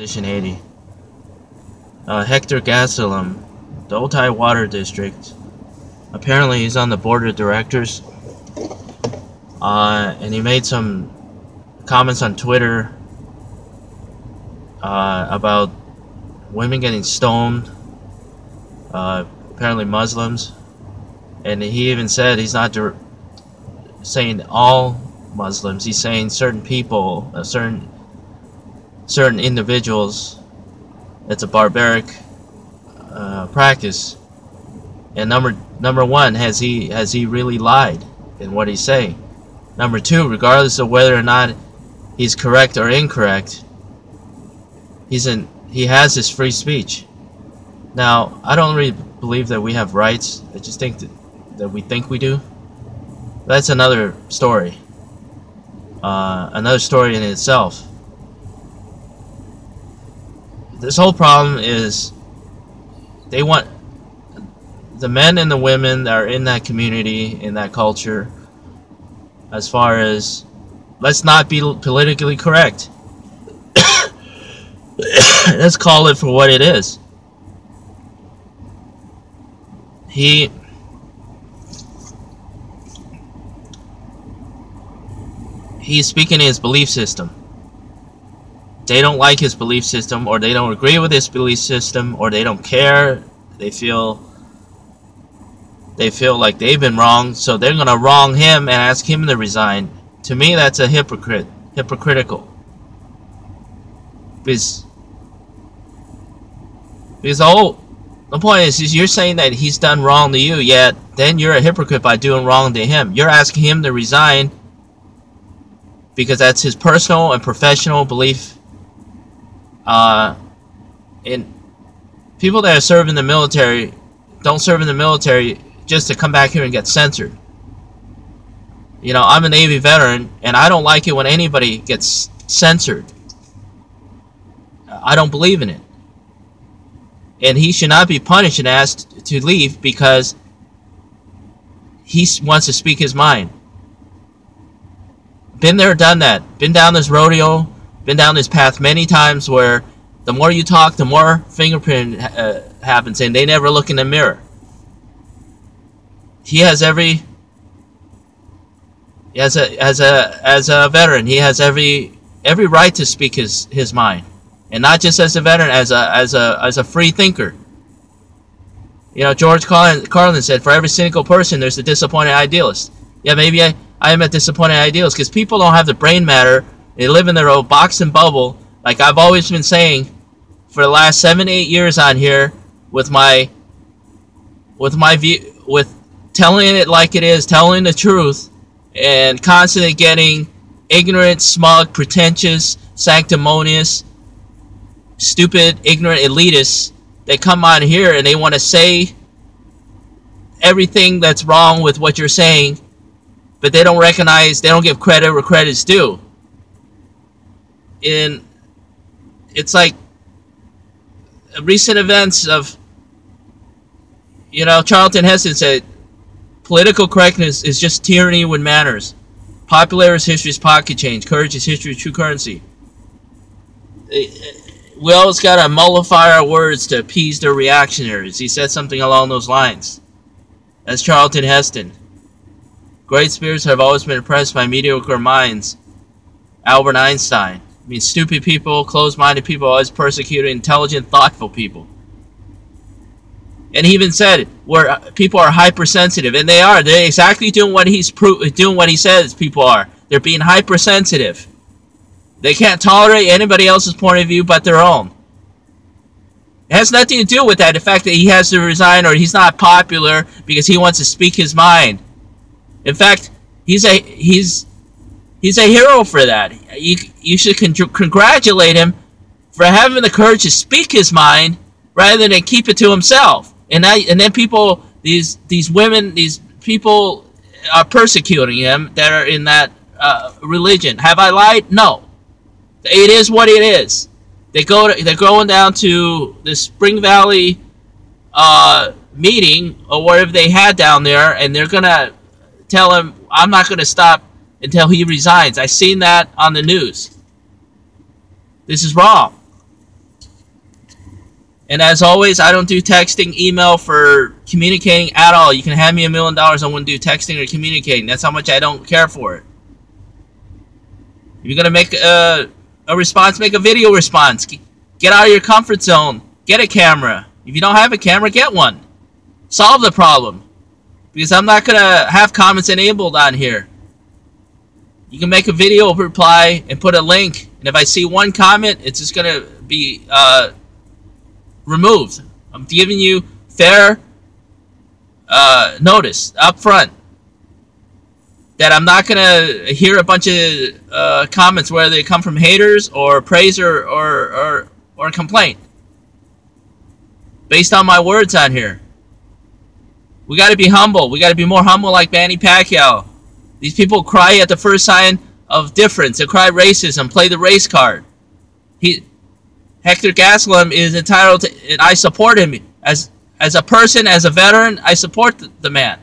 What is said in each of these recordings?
Edition 80. Hector Gastelum, the Otay Water District. Apparently he's on the board of directors. And he made some comments on Twitter about women getting stoned. Apparently Muslims. And he even said he's not saying all Muslims. He's saying certain people, certain individuals. It's a barbaric practice. And number one, has he really lied in what he's saying? Number two, regardless of whether or not he's correct or incorrect, he has his free speech. Now, I don't really believe that we have rights. I just think that we think we do. That's another story. Another story in itself. This whole problem is they want the men and the women that are in that community, in that culture, as far as, let's not be politically correct. Let's call it for what it is. He's speaking his belief system. They don't like his belief system, or they don't agree with his belief system, or they don't care. They feel like they've been wronged, so they're gonna wrong him and ask him to resign. To me, that's a hypocritical. Because the point is you're saying that he's done wrong to you, yet then you're a hypocrite by doing wrong to him. You're asking him to resign because that's his personal and professional belief. And people that serve in the military don't serve in the military just to come back here and get censored. You know, I'm a Navy veteran, and I don't like it when anybody gets censored. I don't believe in it. And he should not be punished and asked to leave because he wants to speak his mind. Been there, done that. Been down this rodeo, been down this path many times where the more you talk, the more fingerprint happens, and they never look in the mirror. He has every, as a veteran, he has every right to speak his mind, and not just as a veteran, as a free thinker. You know, George Carlin said, "For every cynical person, there's a disappointed idealist." Yeah, maybe I am a disappointed idealist because people don't have the brain matter. They live in their own box and bubble, like I've always been saying for the last 7-8 years on here, with my view, with telling it like it is, telling the truth, and constantly getting ignorant, smug, pretentious, sanctimonious, stupid, ignorant elitists that come on here and they want to say everything that's wrong with what you're saying, but they don't recognize, they don't give credit where credit's due. And it's like recent events of, you know, Charlton Heston said, political correctness is just tyranny when matters. Popularity is history's pocket change. Courage is history's true currency. We always got to mollify our words to appease their reactionaries. He said something along those lines. That's Charlton Heston. Great spirits have always been impressed by mediocre minds. Albert Einstein. I mean, stupid people, closed-minded people always persecute intelligent, thoughtful people. And he even said, where people are hypersensitive, and they are. They're exactly doing what doing what he says people are. They're being hypersensitive. They can't tolerate anybody else's point of view but their own. It has nothing to do with that, the fact that he has to resign or he's not popular because he wants to speak his mind. In fact, he's a hero for that. You should congratulate him for having the courage to speak his mind rather than keep it to himself. And then people, these women, these people are persecuting him that are in that religion. Have I lied? No. It is what it is. They're going down to the Spring Valley meeting or whatever they had down there, and they're gonna tell him, "I'm not gonna stop until he resigns." I seen that on the news. This is wrong. And as always, I don't do texting, email for communicating at all. You can hand me $1 million, I wouldn't do texting or communicating. That's how much I don't care for it. If you're going to make a response, make a video response. Get out of your comfort zone. Get a camera. If you don't have a camera, get one. Solve the problem. Because I'm not going to have comments enabled on here. You can make a video reply and put a link. And if I see one comment, it's just going to be removed. I'm giving you fair notice up front that I'm not going to hear a bunch of comments, whether they come from haters or praise or complaint, based on my words on here. We got to be humble. We got to be more humble like Manny Pacquiao. These people cry at the first sign of difference. They cry racism, play the race card. Hector Gastelum is entitled to, and I support him as a person, as a veteran. I support the man.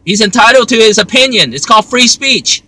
He's entitled to his opinion. It's called free speech.